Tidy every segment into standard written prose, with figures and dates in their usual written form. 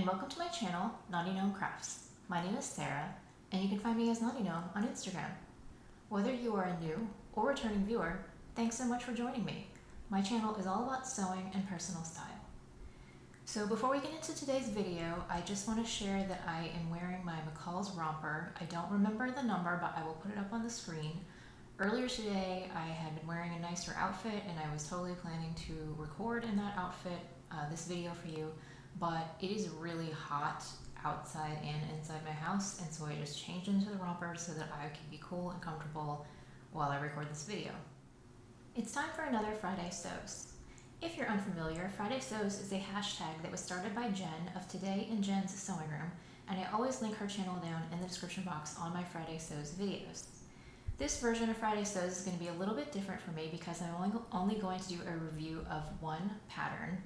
and welcome to my channel, Naughty Gnome Crafts. My name is Sarah, and you can find me as Naughty Gnome on Instagram. Whether you are a new or returning viewer, thanks so much for joining me. My channel is all about sewing and personal style. So before we get into today's video, I just want to share that I am wearing my McCall's romper. I don't remember the number, but I will put it up on the screen. Earlier today, I had been wearing a nicer outfit, and I was totally planning to record in that outfit this video for you. But it is really hot outside and inside my house, and so I just changed into the romper so that I can be cool and comfortable while I record this video. It's time for another Friday Sews. If you're unfamiliar, Friday Sews is a hashtag that was started by Jen of Today in Jen's Sewing Room, and I always link her channel down in the description box on my Friday Sews videos. This version of Friday Sews is going to be a little bit different for me because I'm only going to do a review of one pattern.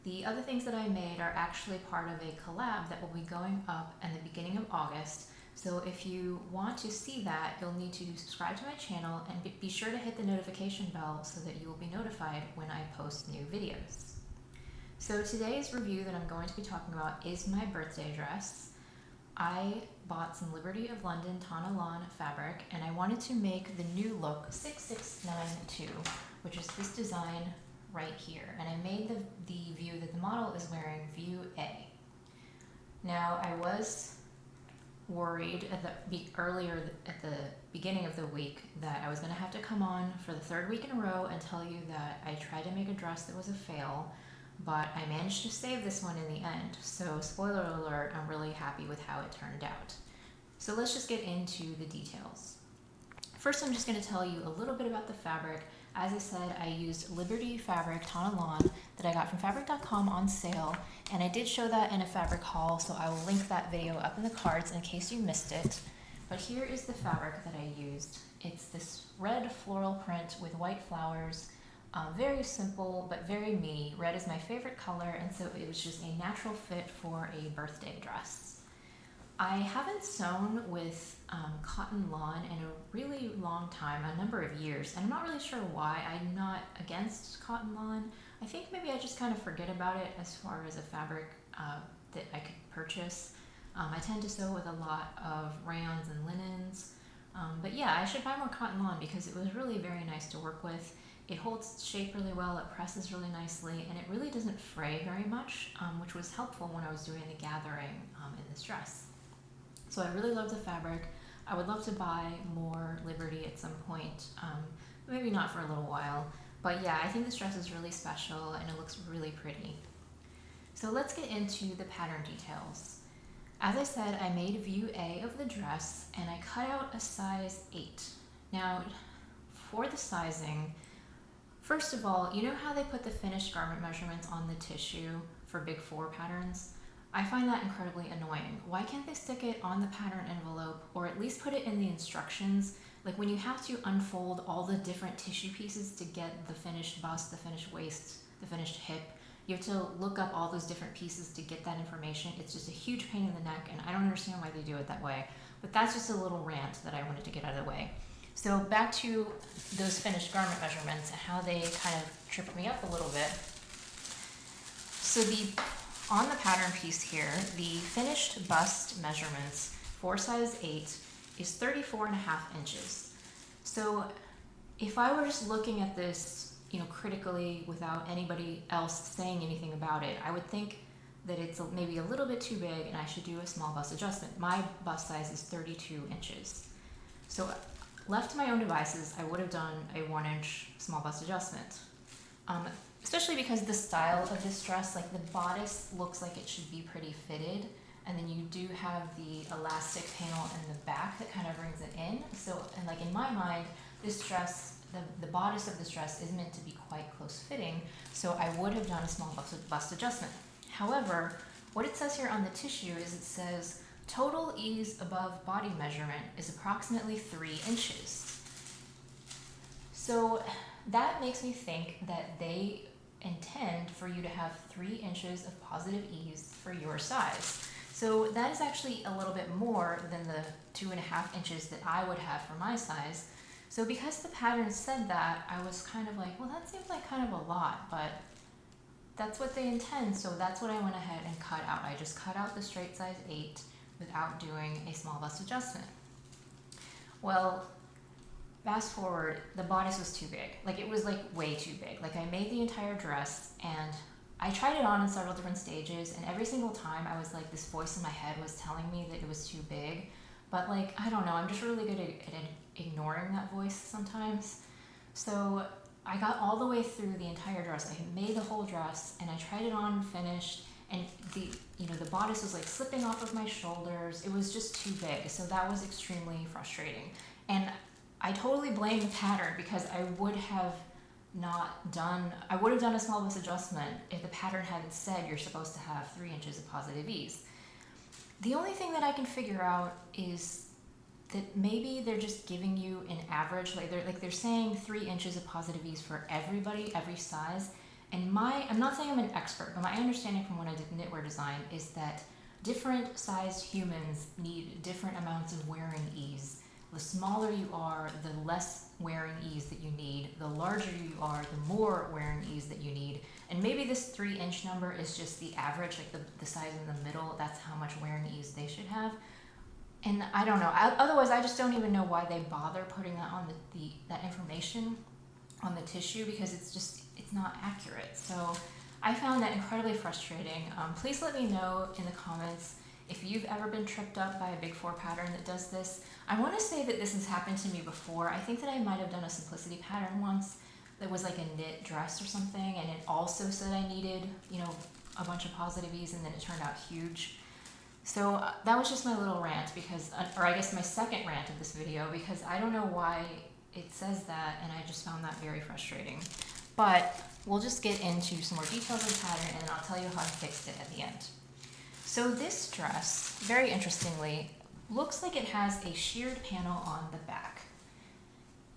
The other things that I made are actually part of a collab that will be going up in the beginning of August. So if you want to see that, you'll need to subscribe to my channel and be sure to hit the notification bell so that you will be notified when I post new videos. So today's review that I'm going to be talking about is my birthday dress. I bought some Liberty of London Tana lawn fabric, and I wanted to make the new look 6692, which is this design right here, and I made the view that the model is wearing, view A. Now, I was worried earlier at the beginning of the week that I was going to have to come on for the third week in a row and tell you that I tried to make a dress that was a fail, but I managed to save this one in the end. So spoiler alert, I'm really happy with how it turned out. So let's just get into the details. First, I'm just going to tell you a little bit about the fabric. As I said, I used Liberty fabric Tana lawn that I got from fabric.com on sale, and I did show that in a fabric haul, so I will link that video up in the cards in case you missed it. But here is the fabric that I used. It's this red floral print with white flowers. Very simple, but very me. Red is my favorite color, and so it was just a natural fit for a birthday dress. I haven't sewn with cotton lawn in a really long time, a number of years, and I'm not really sure why. I'm not against cotton lawn. I think maybe I just kind of forget about it as far as a fabric that I could purchase. I tend to sew with a lot of rayons and linens, but yeah, I should buy more cotton lawn because it was really very nice to work with. It holds shape really well, it presses really nicely, and it really doesn't fray very much, which was helpful when I was doing the gathering in this dress. So I really love the fabric. I would love to buy more Liberty at some point, maybe not for a little while, but yeah, I think this dress is really special and it looks really pretty. So let's get into the pattern details. As I said, I made view A of the dress and I cut out a size 8. Now, for the sizing, first of all, you know how they put the finished garment measurements on the tissue for Big 4 patterns? I find that incredibly annoying. Why can't they stick it on the pattern envelope or at least put it in the instructions? Like when you have to unfold all the different tissue pieces to get the finished bust, the finished waist, the finished hip, you have to look up all those different pieces to get that information. It's just a huge pain in the neck, and I don't understand why they do it that way. But that's just a little rant that I wanted to get out of the way. So back to those finished garment measurements and how they kind of tripped me up a little bit. So on the pattern piece here, the finished bust measurements for size 8 is 34.5 inches. So if I were just looking at this, critically without anybody else saying anything about it, I would think that it's maybe a little bit too big and I should do a small bust adjustment. My bust size is 32 inches. So left to my own devices, I would have done a 1-inch small bust adjustment. Especially because the style of this dress, like the bodice looks like it should be pretty fitted, and then you do have the elastic panel in the back that kind of brings it in. So, and like in my mind, this dress, the bodice of this dress is meant to be quite close fitting, so I would have done a small bust adjustment. However, what it says here on the tissue is it says total ease above body measurement is approximately 3 inches. So that makes me think that they intend for you to have 3 inches of positive ease for your size. So that is actually a little bit more than the 2.5 inches that I would have for my size. So because the pattern said that, I was kind of like, well, that seems like kind of a lot, but that's what they intend, so that's what I went ahead and cut out. I just cut out the straight size 8 without doing a small bust adjustment. Well, fast forward, the bodice was too big. Like, it was like way too big. Like, I made the entire dress and I tried it on in several different stages, and every single time I was like, this voice in my head was telling me that it was too big. But like, I don't know, I'm just really good at ignoring that voice sometimes. So I got all the way through the entire dress. I made the whole dress and I tried it on, finished, and the bodice was like slipping off of my shoulders. It was just too big, so that was extremely frustrating. And I totally blame the pattern, because I would have done a small bust adjustment if the pattern hadn't said you're supposed to have 3 inches of positive ease. The only thing that I can figure out is that maybe they're just giving you an average, they're saying 3 inches of positive ease for everybody, every size. And I'm not saying I'm an expert, but my understanding from when I did knitwear design is that different sized humans need different amounts of wearing ease. The smaller you are, the less wearing ease that you need. The larger you are, the more wearing ease that you need. And maybe this 3 inch number is just the average, like the size in the middle, that's how much wearing ease they should have. And I don't know. Otherwise, I just don't even know why they bother putting that on that information on the tissue, because it's not accurate. So I found that incredibly frustrating. Please let me know in the comments if you've ever been tripped up by a Big 4 pattern that does this. I want to say that this has happened to me before. I think that I might have done a simplicity pattern once that was like a knit dress or something, and it also said I needed, a bunch of positive ease, and then it turned out huge. So that was just my little rant, or I guess my second rant of this video, because I don't know why it says that, and I just found that very frustrating. But we'll just get into some more details of the pattern, and then I'll tell you how I fixed it at the end. So this dress, very interestingly, looks like it has a sheared panel on the back.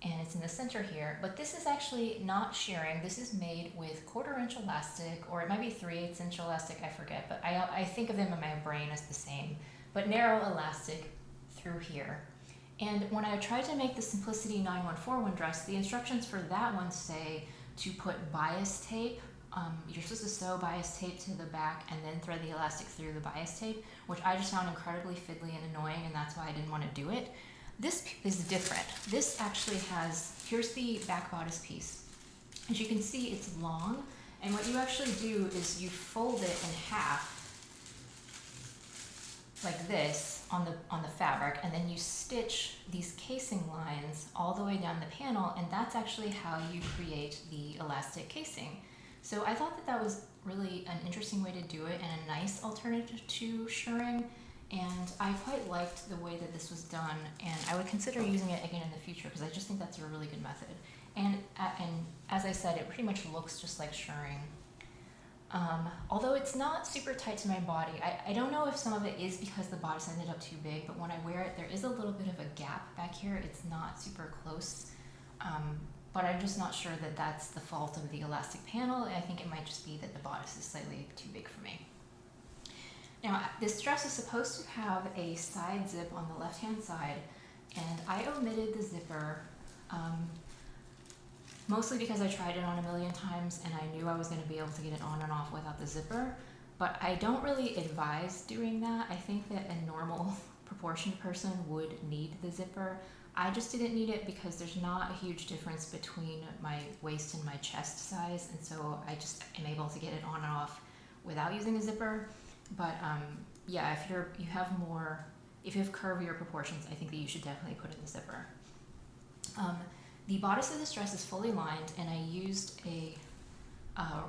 And it's in the center here, but this is actually not shearing. This is made with 1/4 inch elastic, or it might be 3/8 inch elastic, I forget, but I think of them in my brain as the same, but narrow elastic through here. And when I tried to make the Simplicity 9141 dress, the instructions for that one say to put bias tape. You're supposed to sew bias tape to the back and then thread the elastic through the bias tape, which I just found incredibly fiddly and annoying, and that's why I didn't want to do it. This is different. This actually here's the back bodice piece. As you can see, it's long, and what you actually do is you fold it in half like this on the fabric, and then you stitch these casing lines all the way down the panel, and that's actually how you create the elastic casing. So I thought that was really an interesting way to do it, and a nice alternative to shirring. And I quite liked the way that this was done, and I would consider using it again in the future, because I just think that's a really good method. And as I said, it pretty much looks just like shirring. Although it's not super tight to my body. I don't know if some of it is because the bodice ended up too big, but when I wear it, there is a little bit of a gap back here. It's not super close, but I'm just not sure that that's the fault of the elastic panel. I think it might just be that the bodice is slightly too big for me. Now, this dress is supposed to have a side zip on the left-hand side, and I omitted the zipper, mostly because I tried it on a million times and I knew I was going to be able to get it on and off without the zipper, but I don't really advise doing that. I think that a normal proportioned person would need the zipper. I just didn't need it because there's not a huge difference between my waist and my chest size, and so I just am able to get it on and off without using a zipper. But yeah, if you have curvier proportions, I think that you should definitely put in the zipper. The bodice of this dress is fully lined, and I used a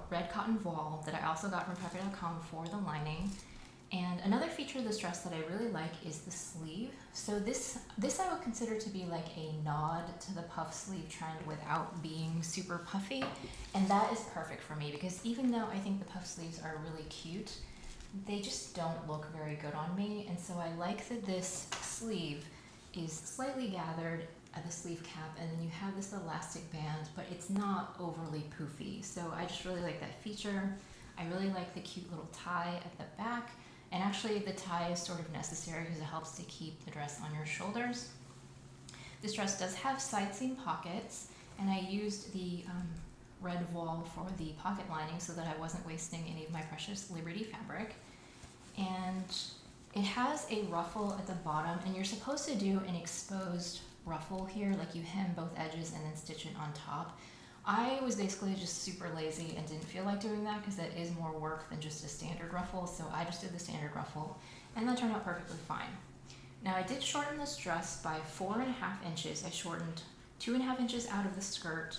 red cotton voile that I also got from Pepper.com for the lining. And another feature of this dress that I really like is the sleeve. So this I would consider to be like a nod to the puff sleeve trend without being super puffy, and that is perfect for me, because even though I think the puff sleeves are really cute, they just don't look very good on me. And so I like that this sleeve is slightly gathered at the sleeve cap, and then you have this elastic band, but it's not overly poofy. So I just really like that feature. I really like the cute little tie at the back, and actually the tie is sort of necessary because it helps to keep the dress on your shoulders. This dress does have side seam pockets, and I used the red voile for the pocket lining so that I wasn't wasting any of my precious Liberty fabric. And it has a ruffle at the bottom, and you're supposed to do an exposed ruffle here, like you hem both edges and then stitch it on top. I was basically just super lazy and didn't feel like doing that because that is more work than just a standard ruffle, so I just did the standard ruffle, and that turned out perfectly fine. Now I did shorten this dress by 4.5 inches. I shortened 2.5 inches out of the skirt,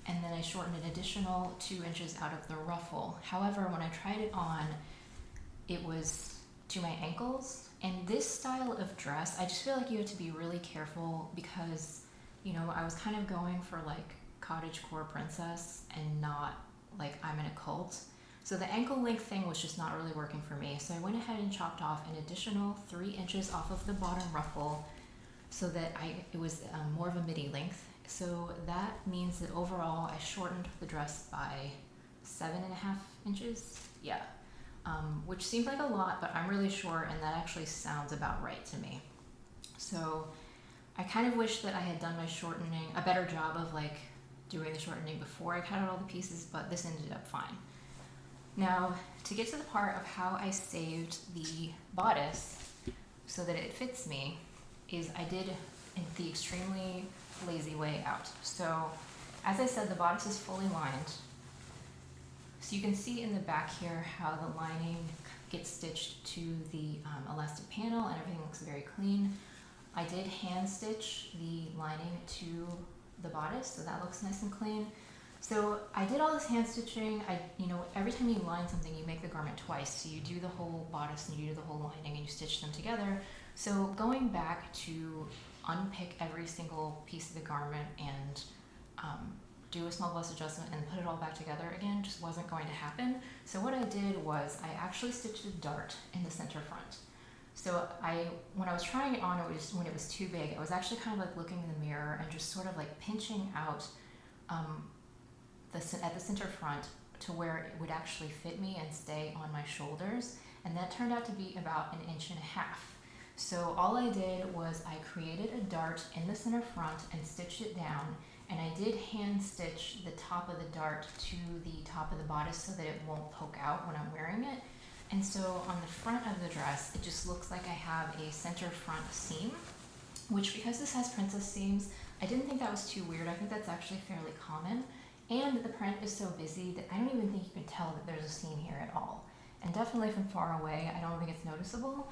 and then I shortened an additional 2 inches out of the ruffle. However, when I tried it on, it was to my ankles, and this style of dress, I just feel like you have to be really careful because, you know, I was kind of going for like cottagecore princess and not like I'm in a cult. So the ankle length thing was just not really working for me. So I went ahead and chopped off an additional 3 inches off of the bottom ruffle so that it was more of a midi length. So that means that overall I shortened the dress by 7.5 inches. Yeah. Which seems like a lot, but I'm really short, and that actually sounds about right to me. So I kind of wish that I had done my shortening, a better job of like doing the shortening before I cut out all the pieces, but this ended up fine. Now, to get to the part of how I saved the bodice so that it fits me, is I did the extremely lazy way out. So, as I said, the bodice is fully lined. So you can see in the back here how the lining gets stitched to the elastic panel and everything looks very clean. I did hand stitch the lining to the bodice, so that looks nice and clean. So I did all this hand stitching. You know, every time you line something, you make the garment twice. So you do the whole bodice and you do the whole lining and you stitch them together. So going back to unpick every single piece of the garment and do a small bust adjustment and put it all back together again just wasn't going to happen. So what I did was I actually stitched a dart in the center front. So when I was trying it on, when it was too big, I was actually kind of like looking in the mirror and just sort of like pinching out at the center front to where it would actually fit me and stay on my shoulders. And that turned out to be about 1.5 inches. So all I did was I created a dart in the center front and stitched it down. And I did hand stitch the top of the dart to the top of the bodice so that it won't poke out when I'm wearing it. And so on the front of the dress, it just looks like I have a center front seam, which because this has princess seams, I didn't think that was too weird. I think that's actually fairly common. And the print is so busy that I don't even think you can tell that there's a seam here at all. And definitely from far away, I don't think it's noticeable.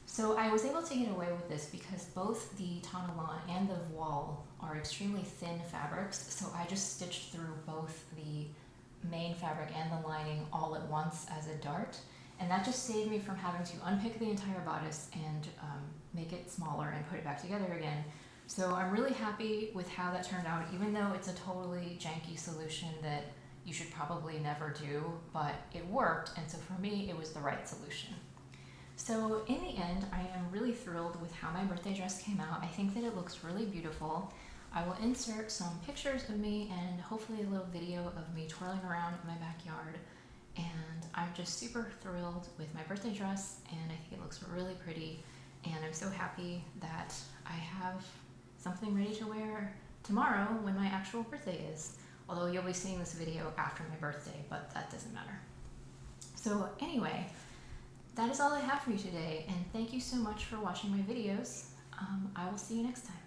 So I was able to get away with this because both the Tana and the voile are extremely thin fabrics. So I just stitched through both the main fabric and the lining all at once as a dart. And that just saved me from having to unpick the entire bodice and make it smaller and put it back together again. So I'm really happy with how that turned out, even though it's a totally janky solution that you should probably never do, but it worked, and so for me, it was the right solution. So in the end, I am really thrilled with how my birthday dress came out. I think that it looks really beautiful. I will insert some pictures of me and hopefully a little video of me twirling around in my backyard. And I'm just super thrilled with my birthday dress, and I think it looks really pretty. And I'm so happy that I have something ready to wear tomorrow when my actual birthday is. Although you'll be seeing this video after my birthday, but that doesn't matter. So anyway, that is all I have for you today, and thank you so much for watching my videos. I will see you next time.